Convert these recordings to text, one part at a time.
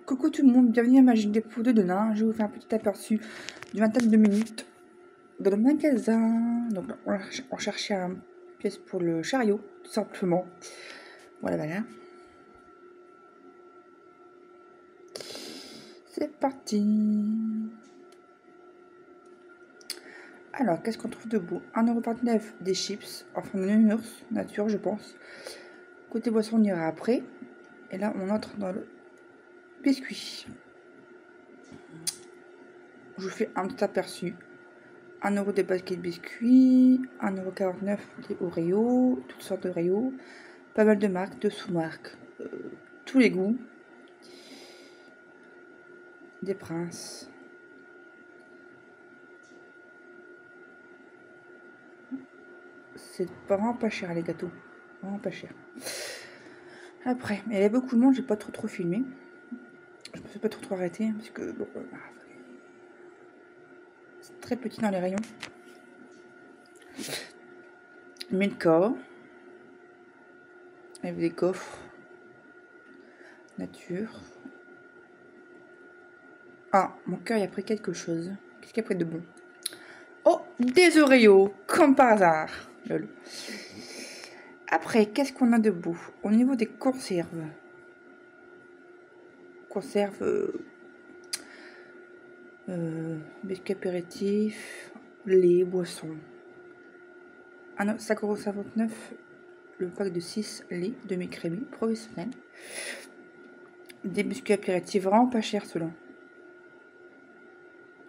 Coucou tout le monde, bienvenue à Magique Dépôt de Denain. Je vais vous faire un petit aperçu de 22 minutes dans le magasin. Donc on cherchait une pièce pour le chariot, tout simplement. Voilà. C'est parti. Alors, qu'est-ce qu'on trouve de beau? 1,29 € des chips, enfin de nounours, nature je pense. Côté boisson, on ira après. Et là, on entre dans le biscuit. Je vous fais un petit aperçu. 1 € des paquets de biscuits, 1,49 € des Oreos, toutes sortes d'Oreos, pas mal de marques, de sous-marques, tous les goûts, des Princes. C'est vraiment pas cher les gâteaux, vraiment pas cher. Après, il y avait beaucoup de monde, j'ai pas trop filmé. Je me suis pas trop arrêtée parce que bon, c'est très petit dans les rayons. Milka, avec des coffres, nature. Ah, mon cœur il a pris quelque chose. Qu'est-ce qu'il a pris de bon? Oh, des Oreos, comme par hasard. Lol. Après, qu'est-ce qu'on a de beau? Au niveau des conserves. Biscuits apéritifs, lait, boissons. 5,59 € le pack de 6 laits demi-crémés professionnels. Des biscuits apéritifs vraiment pas chers ceux-là.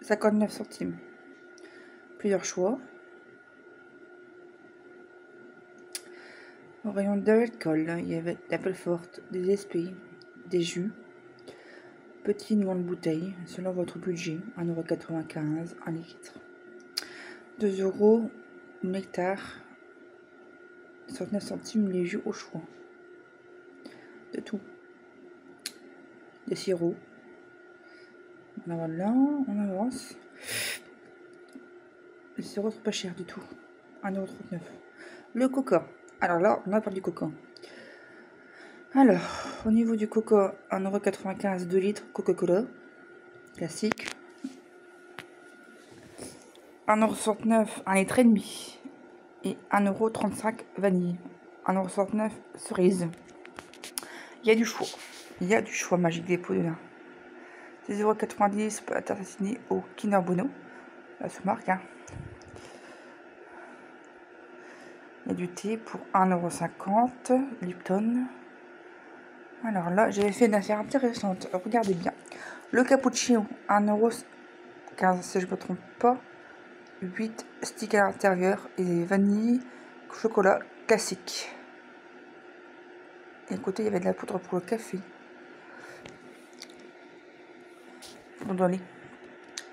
59 centimes. Plusieurs choix. Au rayon de l'alcool, il y avait l'Apple Forte, des SP, des jus. Petit noix de bouteille, selon votre budget, 1,95 € 1 litre. 2 € nectar, 69 centimes les jus au choix. De tout. Des sirops. Voilà, on avance. Les sirops sont pas chers du tout. 1,39 €. Le coca. Alors là, on a parlé du coca. Alors, au niveau du coca, 1,95 € 2 litres Coca-Cola. Classique. 1,69 € 1 litre et demi. Et 1,35 € vanille. 1,69 € cerise. Il y a du choix. Magique Dépôt de là. 6,90 € pâte assassinée au Kinder Bueno. La sous-marque. Hein. Il y a du thé pour 1,50 € Lipton. Alors là, j'avais fait une affaire intéressante. Regardez bien. Le cappuccino, 1,15 € si je ne me trompe pas. 8 sticks à l'intérieur et vanille, chocolat classique. Et à côté, il y avait de la poudre pour le café.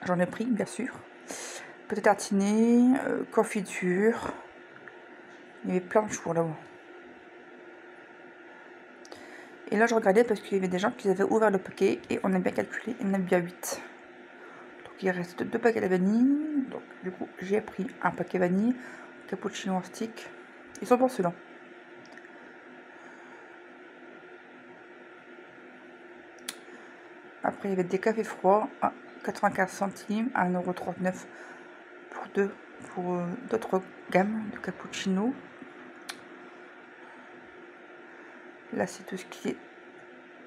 J'en ai pris, bien sûr. Peut-être tartiné, confiture. Il y avait plein de choix là-haut. Et là, je regardais parce qu'il y avait des gens qui avaient ouvert le paquet et on a bien calculé, il y en a bien 8. Donc il reste 2 paquets de vanille. Donc du coup, j'ai pris un paquet vanille, cappuccino en stick. Ils sont pour ceux-là. Après, il y avait des cafés froids à 95 centimes, à 1,39 € pour d'autres gammes de cappuccino. Là, c'est tout ce qui est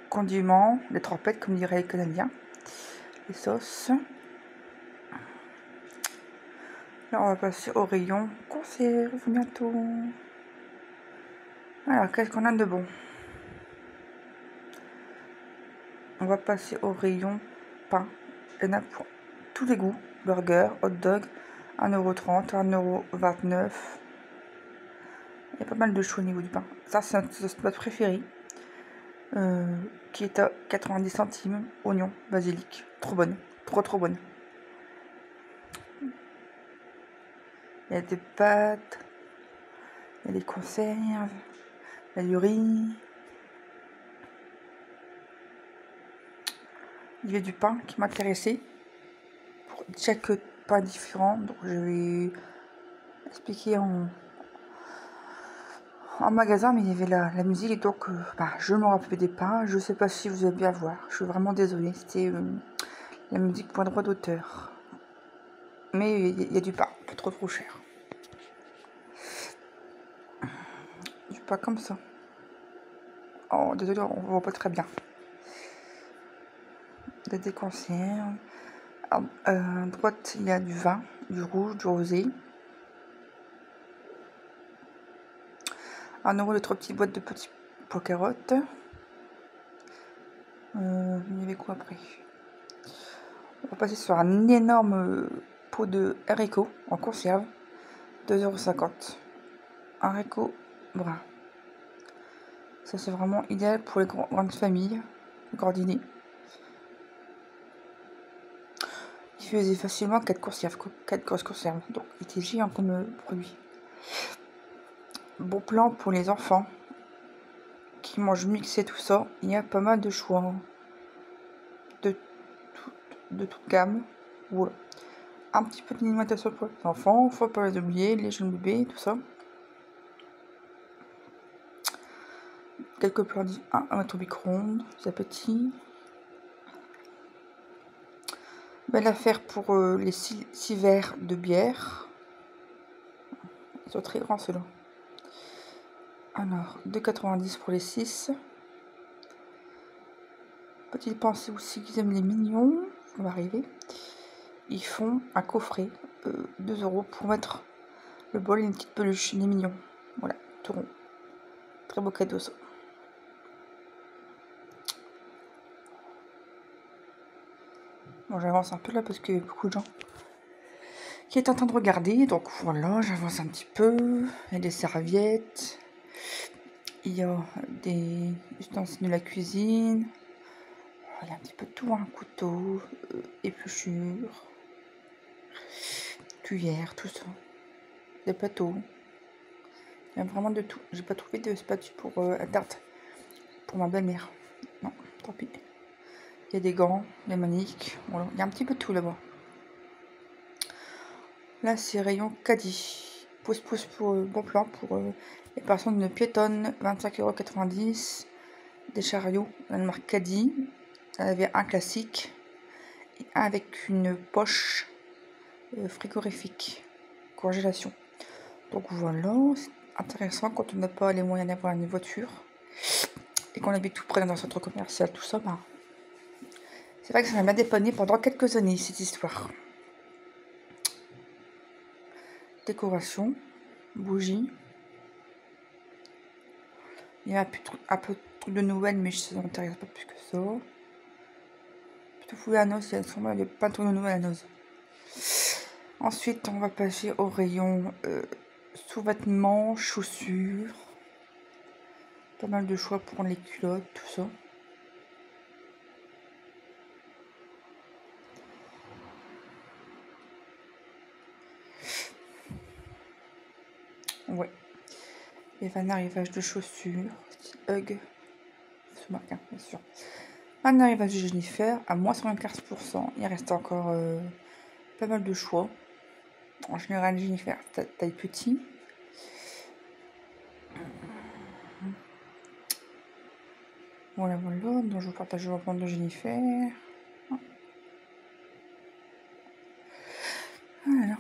condiments, les trempettes, comme diraient les Canadiens, les sauces. Là, on va passer au rayon conserve bientôt. Alors, qu'est-ce qu'on a de bon? On va passer au rayon pain. Il y en a pour tous les goûts. Burger, hot dog, 1,30 €, 1,29 €. Il y a pas mal de choix au niveau du pain. Ça, c'est notre préféré. Qui est à 90 centimes. Oignon, basilic. Trop bonne. Trop bonne. Il y a des pâtes. Il y a des conserves. Il y a du riz. Il y avait du pain qui m'intéressait. Pour chaque pain différent. Donc je vais expliquer en magasin, mais il y avait la musique, et donc je me rappelais pas. Je sais pas si vous avez bien voir. Je suis vraiment désolée. C'était la musique pour un droit d'auteur. Mais il y a du pain, pas trop cher. Du pain comme ça. Oh, désolé, on voit pas très bien. Des conserves. À droite, il y a du vin, du rouge, du rosé. 1 € les 3 petites boîtes de petits pois carottes. Il y avait quoi après? On va passer sur un énorme pot de haricots en conserve. 2,50 €. Haricots bruns. Ça, c'est vraiment idéal pour les grandes familles, les grands dîners. Il faisait facilement 4 grosses conserves. Donc, il était géant comme produit. Bon plan pour les enfants qui mangent mixé tout ça. Il y a pas mal de choix de toute gamme. Voilà. Un petit peu d'alimentation pour les enfants, faut pas les oublier, les jeunes bébés, tout ça. Quelques plats à mettre au micro-ondes, c'est petit. Belle affaire pour les 6 verres de bière. Ils sont très grands ceux-là. Alors, 2,90 € pour les 6. Petite pensée aussi qu'ils aiment les mignons. On va arriver. Ils font un coffret, 2 € pour mettre le bol et une petite peluche, les mignons. Voilà, tout rond. Très beau cadeau ça. Bon, j'avance un peu là parce qu'il y a beaucoup de gens qui est en train de regarder. Donc voilà, j'avance un petit peu. Il y a des serviettes. Il y a des ustensiles de la cuisine. Il y a un petit peu de tout, un couteau, épluchure, cuillère, tout ça. Des plateaux. Il y a vraiment de tout. J'ai pas trouvé de spatule pour la tarte pour ma belle-mère. Non, tant pis. Il y a des gants, des maniques. Voilà. Il y a un petit peu de tout là-bas. Là, c'est rayon caddie. Pouce pour bon plan pour les personnes piétonnes. 25,90 €. Des chariots, la marque Caddy. Elle avait un classique et un avec une poche frigorifique, congélation. Donc voilà, c'est intéressant quand on n'a pas les moyens d'avoir une voiture et qu'on habite tout près d'un centre commercial, tout ça. C'est vrai que ça m'a bien dépanné pendant quelques années cette histoire. Décoration, bougies. Il y a un peu de trucs de Noël, mais ça ne m'intéresse pas plus que ça. Plutôt fouiller à noz, il y a plein de trucs de Noël à noz. Ensuite, on va passer au rayon sous-vêtements, chaussures. Pas mal de choix pour les culottes, tout ça. Ouais. Et un arrivage de chaussures, style Hug. C'est marqué, bien sûr. Un arrivage de Jennifer à moins 75%. Il reste encore pas mal de choix. En général, Jennifer, taille petit. Voilà. Donc, je vous partage le vente de Jennifer. Voilà.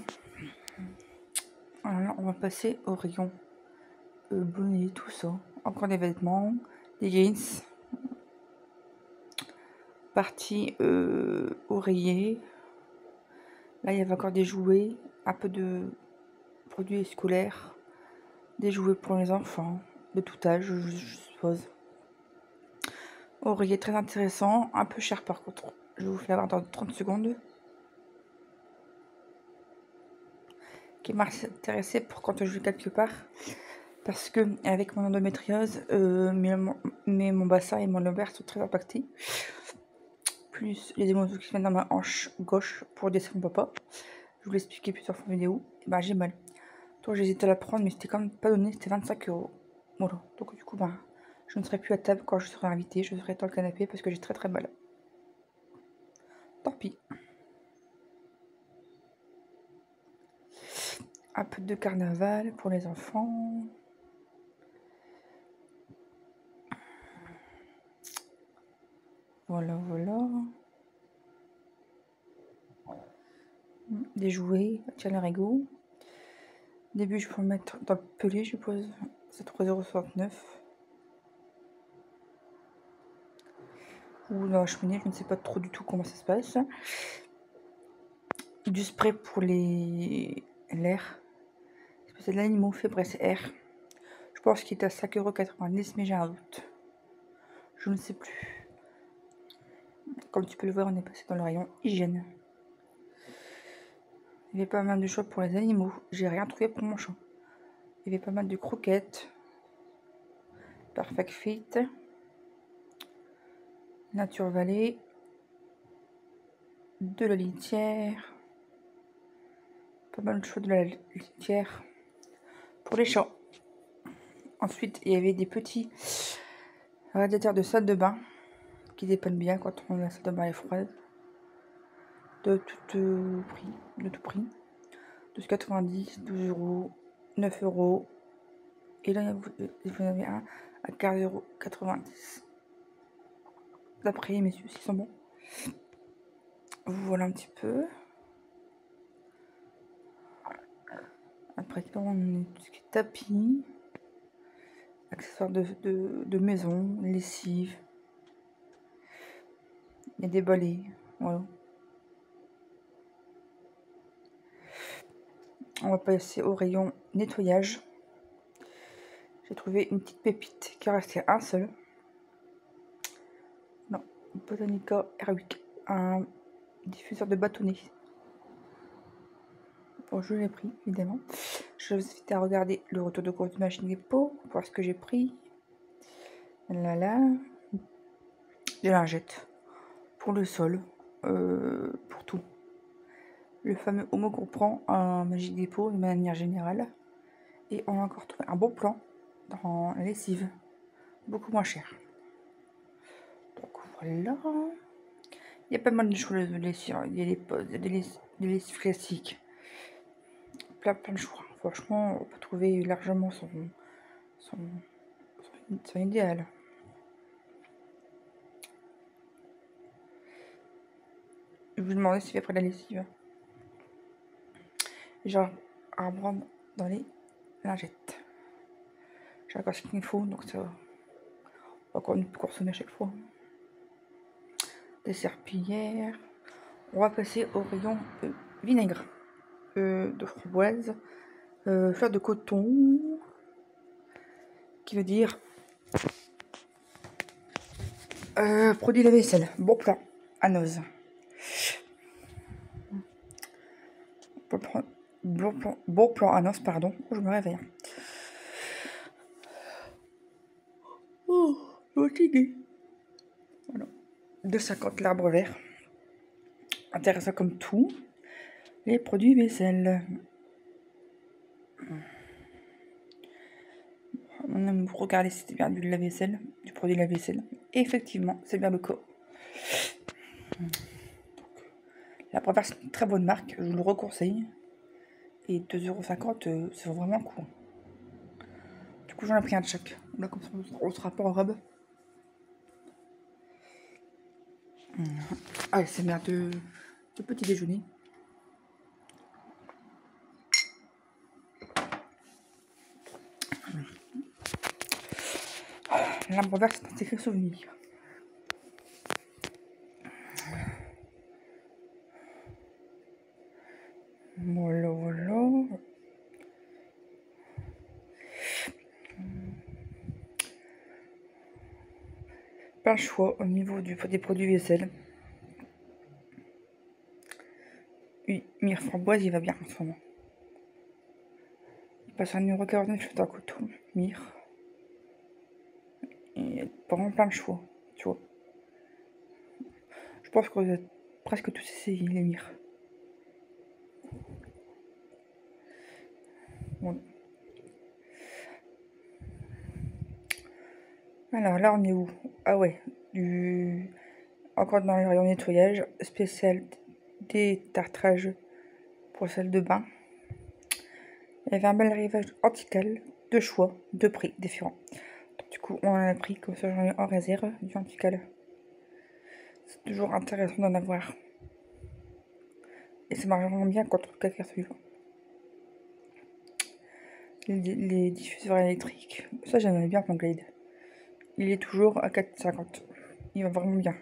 Alors là, on va passer au rayon bonnet, tout ça. Encore des vêtements, des jeans. Partie oreiller. Là, il y avait encore des jouets, un peu de produits scolaires, des jouets pour les enfants, de tout âge, je suppose. Oreiller très intéressant, un peu cher par contre. Je vais vous faire voir dans 30 secondes. Qui m'a intéressé pour quand je vais quelque part. Parce que avec mon endométriose, mon bassin et mon lombaire sont très impactés. Plus les hématomes qui viennent dans ma hanche gauche pour descendre mon papa. Je vous l'ai expliqué plusieurs fois en vidéo. Et ben, j'ai mal. Donc j'ai hésité à la prendre, mais c'était quand même pas donné, c'était 25 €. Voilà. Donc du coup, je ne serai plus à table quand je serai invitée. Je serai dans le canapé parce que j'ai très mal. Tant pis. Un peu de carnaval pour les enfants. Voilà, voilà. Des jouets, tiens le rigot. Au début, je peux en mettre dans le pelé, je suppose. C'est 3,69 €. Ou dans la cheminée, je ne sais pas trop du tout comment ça se passe. Du spray pour l'air. C'est de l'animal fait presser air. Je pense qu'il est à 5,90 €, mais j'ai un doute. Je ne sais plus. Comme tu peux le voir, on est passé dans le rayon hygiène. Il y avait pas mal de choix pour les animaux. J'ai rien trouvé pour mon chat. Il y avait pas mal de croquettes. Perfect Fit. Nature Valley. De la litière. Pas mal de choix de la litière. Pour les chats. Ensuite, il y avait des petits radiateurs de salle de bain qui dépannent bien quand la salle de bain est froide. De tout prix. 12,90 €, 12 €, 9 €. Et là, vous en avez un à 15,90 €. D'après messieurs, s'ils sont bons. Voilà un petit peu. Après, on a tout ce qui est tapis, accessoires de maison, lessive. Il y a des balais. Voilà. On va passer au rayon nettoyage. J'ai trouvé une petite pépite qui restait un seul. Non, Botanica Airwick, un diffuseur de bâtonnet. Bon, je l'ai pris, évidemment. Je vous invite à regarder le retour de course de machine dépôt, voir ce que j'ai pris. Là. Des lingettes pour le sol, pour tout. Le fameux Homo qu'on prend en Magic Dépôt de manière générale. Et on a encore trouvé un bon plan dans la lessive, beaucoup moins cher. Donc voilà. Il y a pas mal de choses de lessive. Il y a des lessives classiques. Plein de choix. Franchement, on peut trouver largement son idéal. Je vous demandais s'il y a après la lessive. Genre à prendre dans les lingettes. J'ai encore ce qu'il me faut, donc ça va encore une consommer à chaque fois. Des serpillères. On va passer au rayon vinaigre de framboise, fleur de coton, qui veut dire produit lave-vaisselle, bon plan, Anoz. Bon plan Anoz, pardon, je me réveille. Oh, fatigué. Voilà. 2,50 l'arbre vert. Intéressant comme tout. Les produits vaisselle. On aime regarder si c'est bien du lave-vaisselle, du produit lave-vaisselle. Et effectivement, c'est bien le cas. La première, c'est une très bonne marque, je vous le reconseille. Et 2,50 €, c'est vraiment cool. Du coup, j'en ai pris un de chaque. Là, comme ça, on sera pas en robe. Allez, c'est bien de petit déjeuner. L'arbre vert, c'est un sacré souvenir. Voilà. Plein de choix au niveau des produits vaisselle. Oui, Mire framboise, il va bien en ce moment. Il passe à 1,49 € d'un coton. Mire. Et vraiment plein de choix, tu vois. Je pense que vous êtes presque tous essayé les Mire. Bon. Alors là, on est où? Ah ouais, encore dans le rayon nettoyage, spécial détartrage pour salle de bain. Il y avait un bel rivage antical, deux choix, deux prix différents. Donc, du coup, on en a pris, comme ça j'en ai en réserve du antical. toujours intéressant d'en avoir. Et ça marche vraiment bien contre le caca suivant. Les diffuseurs électriques, ça j'aimais bien mon Glade. Il est toujours à 4,50. Il va vraiment bien.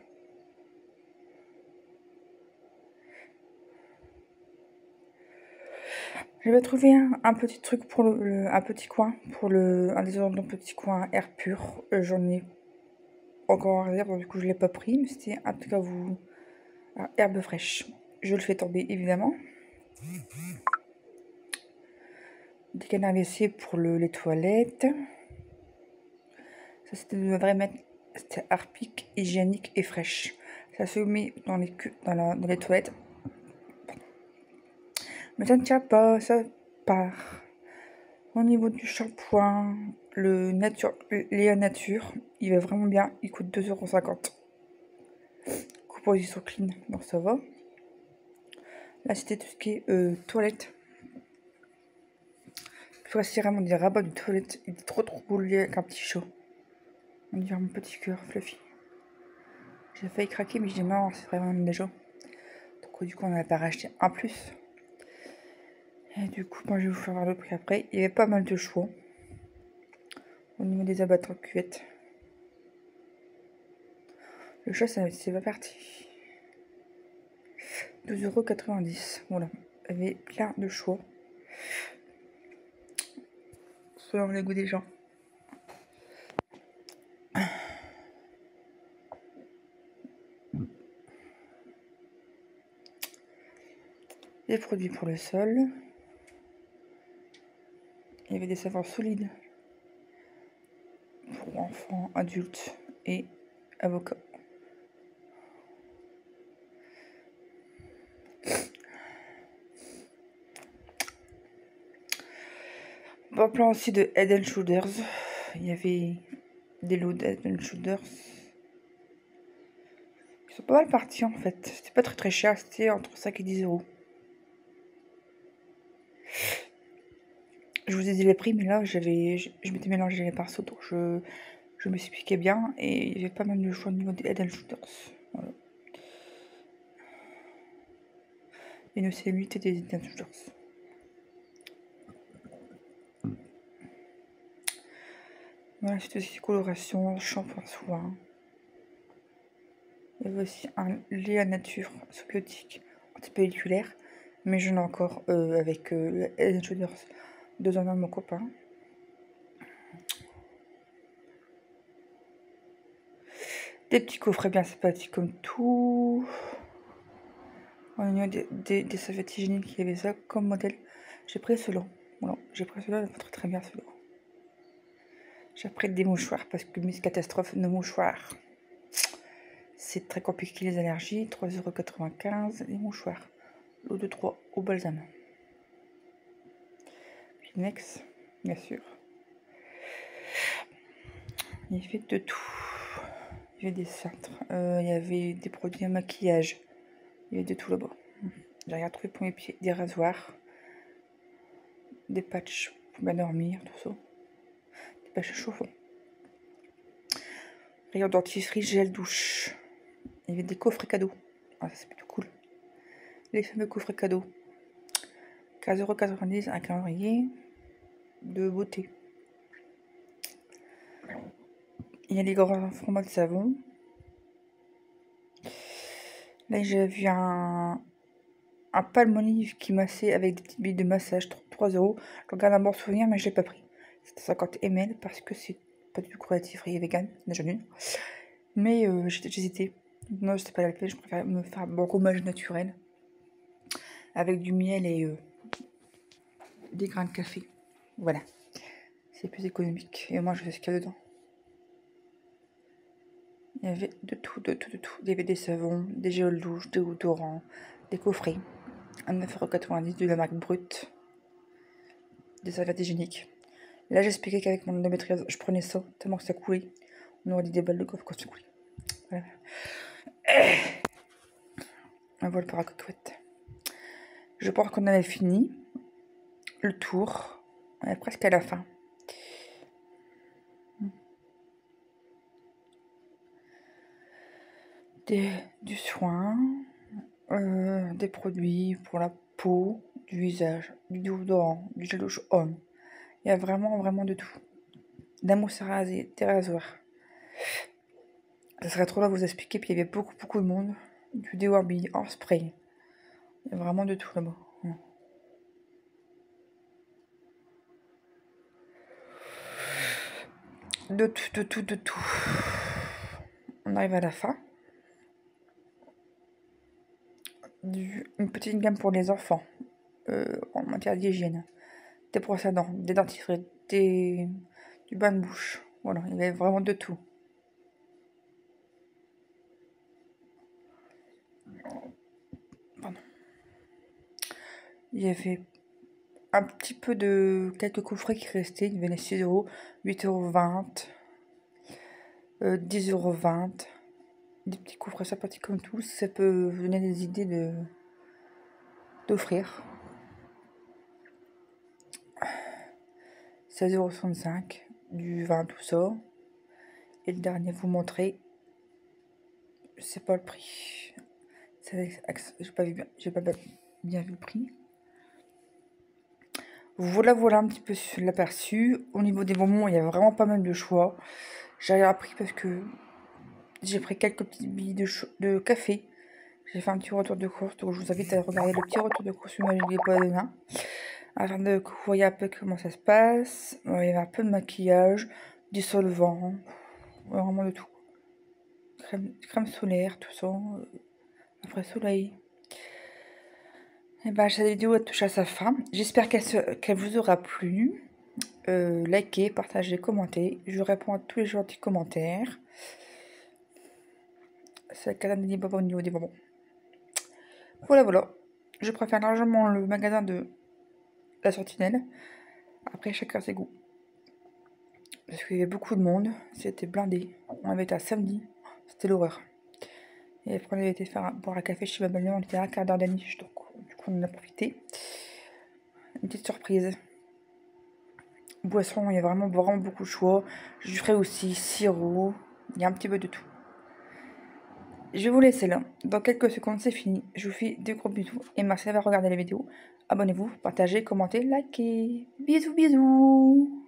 Je vais trouver un petit truc pour un petit coin, pour un des petit coin air pur. J'en ai encore en réserve, du coup je l'ai pas pris, mais c'était un truc à vous. Herbe fraîche. Je le fais tomber évidemment. Des canards WC pour les toilettes. Ça c'était de vrai mettre. C'était Harpic, hygiénique et fraîche. Ça se met dans les toilettes. Mais ça ne tient pas, ça part. Au niveau du shampoing, le Léa Nature, il va vraiment bien. Il coûte 2,50 €. Composition clean, donc ça va. Là, c'était tout ce qui est toilette. Voici vraiment des rabats de toilette. Il est trop cool avec un petit chaud. On dirait mon petit cœur fluffy. J'ai failli craquer, mais j'ai dit non, c'est vraiment déjà. Donc du coup, on n'a pas racheté un plus. Et du coup, moi, je vais vous faire le prix après. Il y avait pas mal de choix au niveau des abattoirs de cuvette. Le chat, c'est pas parti. 12,90 €. Voilà. Il y avait plein de choix. Selon les goûts des gens. Des produits pour le sol. Il y avait des savons solides pour enfants, adultes et avocats. Bon plan aussi de Head & Shoulders. Il y avait des lots de Head & Shoulders. Ils sont pas mal partis en fait. C'était pas très cher, c'était entre 5 et 10 €. Je vous ai dit les prix, mais là je m'étais mélangé les pinceaux, donc je me suis piqué bien et il y avait pas mal de choix au niveau des Head & Shoulders. Voilà. Une cellulite des Head & Shoulders. Voilà, c'est aussi coloration, shampoing soin. Il y avait aussi un Léa Nature symbiotique antipelliculaire, mais j'en ai encore avec le Head & Shoulders de un de mon copain. Des petits coffrets bien sympathiques comme tout. Au niveau des serviettes hygiéniques, il y avait ça comme modèle. J'ai pris ceux-là. Voilà, j'ai pris ceux-là, il va très bien ceux-là. J'ai pris des mouchoirs parce que Miss Catastrophe, nos mouchoirs. C'est très compliqué les allergies. 3,95 € les mouchoirs. L'eau de 3 au balsam. Kleenex, bien sûr. Il y avait de tout. Il y avait des cintres. Il y avait des produits à maquillage. Il y avait de tout là-bas. J'ai rien trouvé pour mes pieds. Des rasoirs. Des patchs pour bien dormir, tout ça. Des patchs chauffants. Rayon dentifrice, gel douche. Il y avait des coffrets cadeaux. Ah, ça c'est plutôt cool. Les fameux coffrets cadeaux. 15,90 €, un calendrier de beauté. Il y a les grands formats de savon. Là, j'ai vu un Palmolive qui massait avec des petites billes de massage, 3 €. Je regarde un bon souvenir, mais je l'ai pas pris. C'était 50 ml parce que c'est pas du tout cruelty-free et vegan, déjà d'une. Mais j'hésitais. Non, c'était pas la peine, je préfère me faire un bon gommage naturel avec du miel et des grains de café. Voilà. C'est plus économique. Et moi, je sais ce qu'il y a dedans. Il y avait de tout, de tout, de tout. Il y avait des savons, des géoles douches, des déodorants, des coffrets. À 9,90 € de la marque Brut. Des serviettes hygiéniques. Là, j'expliquais qu'avec mon endométriose, je prenais ça tellement que ça coulait. On aurait dit des balles de golf quand ça coulait. Voilà. Un vol pour la coquette. Je pense qu'on avait fini le tour. On est presque à la fin. du soin, des produits pour la peau, du visage, du déodorant, du gel douche homme. Il y a vraiment de tout. Des mousses à raser, des rasoirs. Ça serait trop là de vous expliquer, puis il y avait beaucoup de monde. Du déworby en spray. Il y a vraiment de tout là-bas. De tout. On arrive à la fin. Une petite gamme pour les enfants. En matière d'hygiène. Des brosses à dents, des dentifrices, du bain de bouche. Voilà, il y avait vraiment de tout. Pardon. Il y avait un petit peu de quelques coffrets qui restaient. Il y avait les 6 €, 8,20 €, 10,20 €. Des petits coffrets sympathiques comme tout. Ça peut vous donner des idées d'offrir. 16,65 €, du vin, tout ça. Et le dernier, vous montrer. Je sais pas le prix. J'ai pas bien vu le prix. Voilà un petit peu sur l'aperçu. Au niveau des bonbons, il y a vraiment pas mal de choix. J'ai appris parce que j'ai pris quelques petites billes de café. J'ai fait un petit retour de course, donc je vous invite à regarder le petit retour de course sur Magic des Poids de Nain, afin de que vous voyez un peu comment ça se passe. Il y avait un peu de maquillage, du solvant, vraiment de tout. Crème solaire, tout ça, après soleil. Et ben, cette vidéo a touché à sa fin. J'espère qu'elle vous aura plu. Likez, partagez, commentez. Je réponds à tous les gentils commentaires. C'est le canal de Baba au niveau des bonbons. Voilà. Je préfère largement le magasin de la Sentinelle. Après, chacun ses goûts. Parce qu'il y avait beaucoup de monde. C'était blindé. On avait été à samedi. C'était l'horreur. Et après, on avait été boire un café chez ma belle-mère. On était à un quart d'heure de niche. Donc, du coup, on en a profité. Une petite surprise. Boisson, il y a vraiment beaucoup de choix. Je ferai aussi sirop. Il y a un petit peu de tout. Je vais vous laisser là. Dans quelques secondes, c'est fini. Je vous fais des gros bisous. Et merci d'avoir regardé la vidéo. Abonnez-vous, partagez, commentez, likez. Bisous.